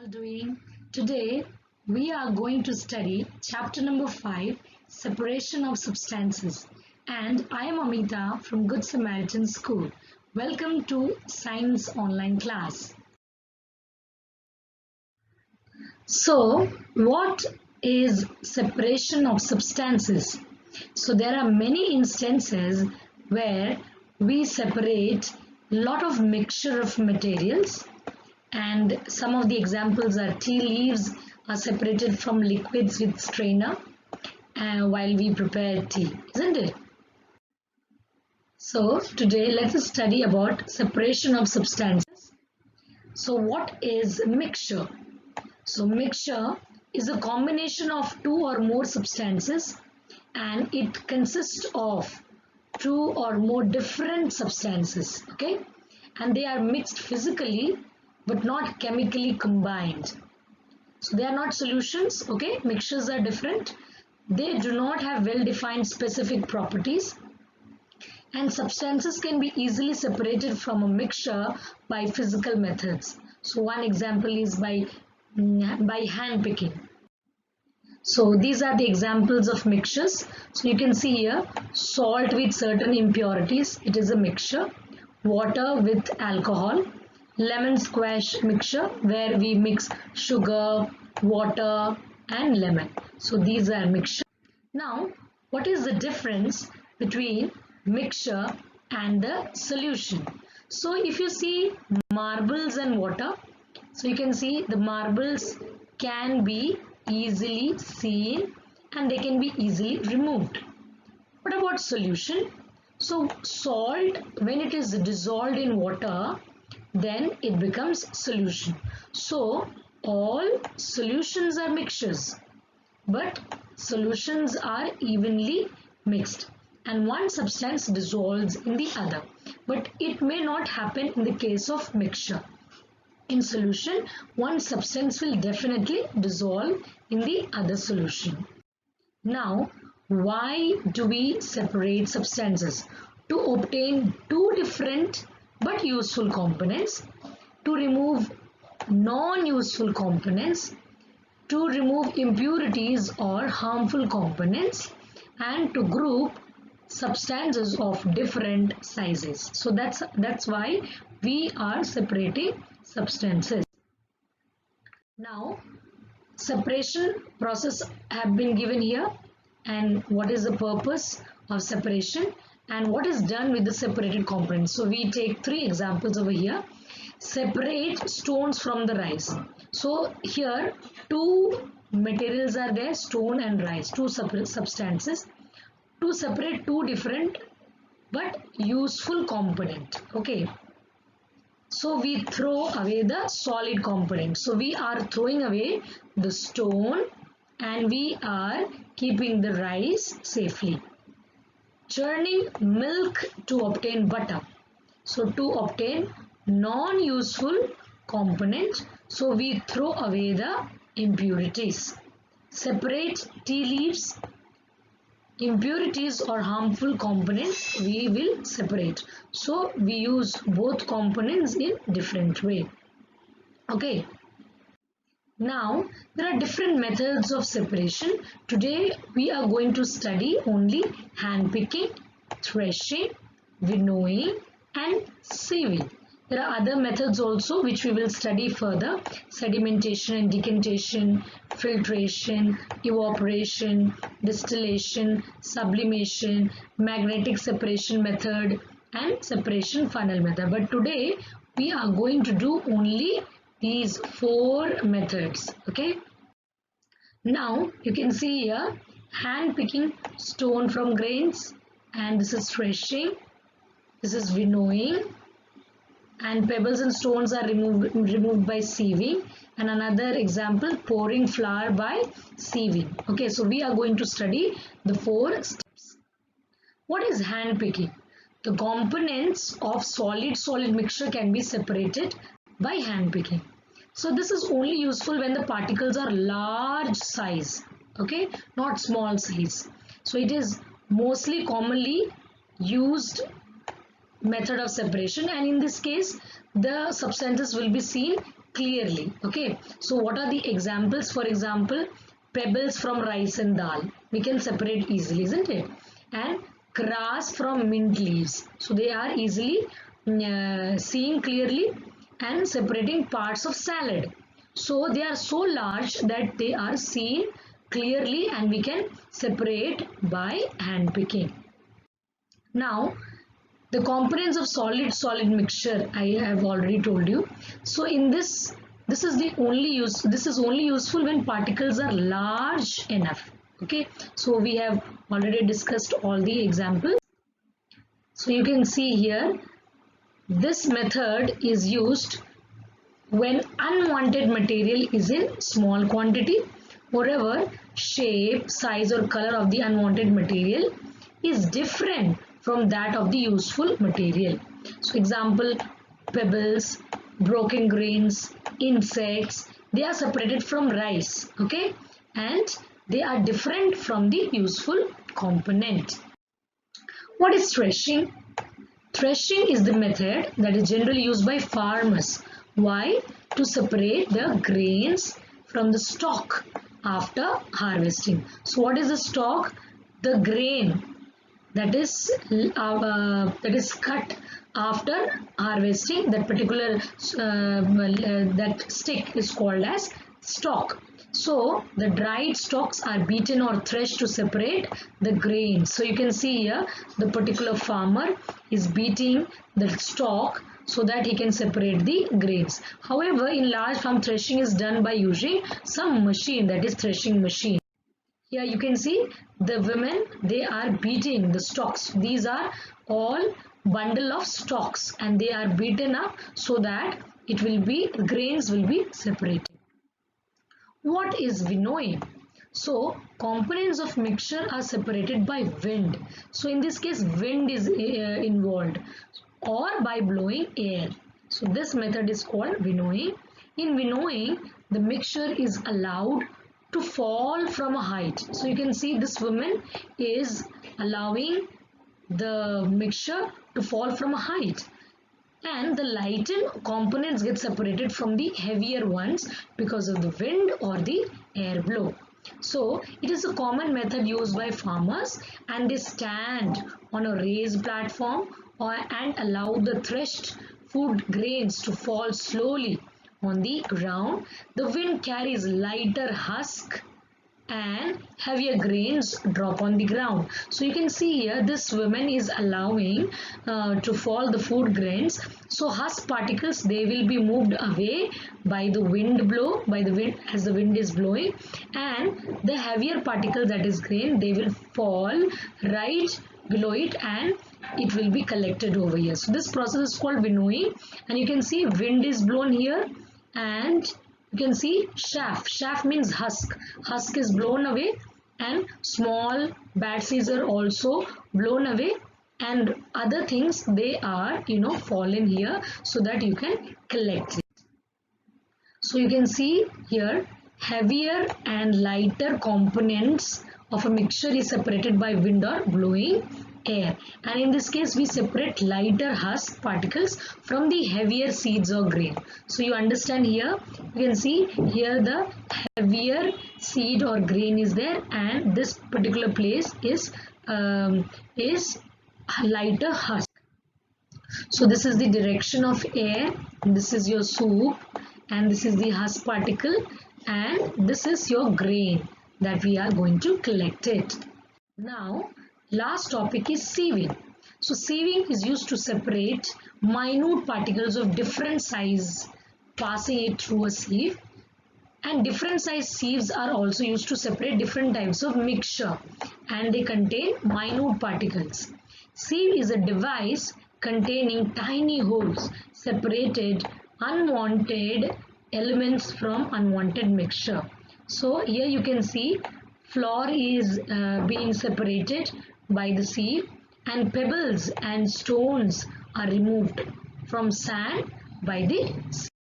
all doing? Today we are going to study chapter number 5, Separation of Substances. And I am Amita from Good Samaritan School. Welcome to Science Online class. So, what is separation of substances? So, there are many instances where we separate lot of mixture of materials. And some of the examples are tea leaves are separated from liquids with strainer while we prepare tea, isn't it? So today let us study about separation of substances. So what is mixture? So mixture is a combination of two or more substances and it consists of two or more different substances, okay? And they are mixed physically but not chemically combined. So they are not solutions, okay? Mixtures are different. They do not have well-defined specific properties. And substances can be easily separated from a mixture by physical methods. So one example is by hand picking. So these are the examples of mixtures. So you can see here, salt with certain impurities, it is a mixture. Water with alcohol. Lemon squash mixture where we mix sugar, water and lemon. So these are mixture. Now what is the difference between mixture and the solution? So if you see marbles and water, so you can see the marbles can be easily seen and they can be easily removed. What about solution? So salt, when it is dissolved in water, then it becomes solution. So all solutions are mixtures, but solutions are evenly mixed and one substance dissolves in the other, but it may not happen in the case of mixture. In solution, one substance will definitely dissolve in the other solution. Now, why do we separate substances? To obtain two different but useful components, to remove non-useful components, to remove impurities or harmful components, and to group substances of different sizes. So that's why we are separating substances. Now, separation process have been given here, and what is the purpose of separation and what is done with the separated components. So we take three examples over here. Separate stones from the rice. So here two materials are there, stone and rice, two separate substances. To separate two different but useful component, okay? So we throw away the solid component. So we are throwing away the stone and we are keeping the rice safely. Churning milk to obtain butter. So to obtain non-useful component, so we throw away the impurities. Separate tea leaves. Impurities or harmful components we will separate. So we use both components in different way. Okay. Now there are different methods of separation. Today we are going to study only hand picking, threshing, winnowing and sieving. There are other methods also which we will study further. Sedimentation and decantation, filtration, evaporation, distillation, sublimation, magnetic separation method and separation funnel method. But today we are going to do only these four methods, okay? Now you can see here hand picking stone from grains, and this is threshing, this is winnowing, and pebbles and stones are removed by sieving, and another example pouring flour by sieving. Okay, so we are going to study the four steps. What is hand picking? The components of solid mixture can be separated by hand picking. So this is only useful when the particles are large size, okay, not small size. So it is mostly commonly used method of separation, and in this case the substances will be seen clearly. Okay, so what are the examples? For example, pebbles from rice and dal, we can separate easily, isn't it? And grass from mint leaves, so they are easily seeing clearly, and separating parts of salad, so they are so large that they are seen clearly and we can separate by hand picking. Now the components of solid mixture I have already told you. So in this is only useful when particles are large enough. Okay, so we have already discussed all the examples. So you can see here, this method is used when unwanted material is in small quantity. Moreover, shape, size or color of the unwanted material is different from that of the useful material. So example, pebbles, broken grains, insects, they are separated from rice, okay, and they are different from the useful component. What is threshing? Threshing is the method that is generally used by farmers. Why? To separate the grains from the stalk after harvesting. So what is the stalk? The grain that is cut after harvesting. That particular that stick is called as stalk. So the dried stalks are beaten or threshed to separate the grains. So you can see here, the particular farmer is beating the stalk so that he can separate the grains. However, in large farm, threshing is done by using some machine, that is threshing machine. Here you can see the women, they are beating the stalks. These are all bundle of stalks and they are beaten up so that grains will be separated. What is winnowing? So components of mixture are separated by wind. So in this case, wind is involved, or by blowing air. So this method is called winnowing. In winnowing, the mixture is allowed to fall from a height. So you can see this woman is allowing the mixture to fall from a height, and the lighter components get separated from the heavier ones because of the wind or the air blow. So it is a common method used by farmers, and they stand on a raised platform and allow the threshed food grains to fall slowly on the ground. The wind carries lighter husk and heavier grains drop on the ground. So you can see here, this woman is allowing to fall the food grains. So husk particles, they will be moved away by the wind as the wind is blowing, and the heavier particle, that is grain, they will fall right below it and it will be collected over here. So this process is called winnowing, and you can see wind is blown here, and you can see chaff means husk is blown away, and small bad seeds are also blown away, and other things, they are fallen here so that you can collect it. So you can see here, heavier and lighter components of a mixture is separated by wind or blowing air, and in this case we separate lighter husk particles from the heavier seeds or grain. So you understand here, you can see here the heavier seed or grain is there, and this particular place is lighter husk. So this is the direction of air, this is your soup, and this is the husk particle, and this is your grain that we are going to collect it. Now last topic is sieving. So sieving is used to separate minute particles of different size, passing it through a sieve, and different size sieves are also used to separate different types of mixture, and they contain minute particles. Sieve is a device containing tiny holes separated unwanted elements from unwanted mixture. So here you can see flour is being separated by the sieve, and pebbles and stones are removed from sand by the sieve.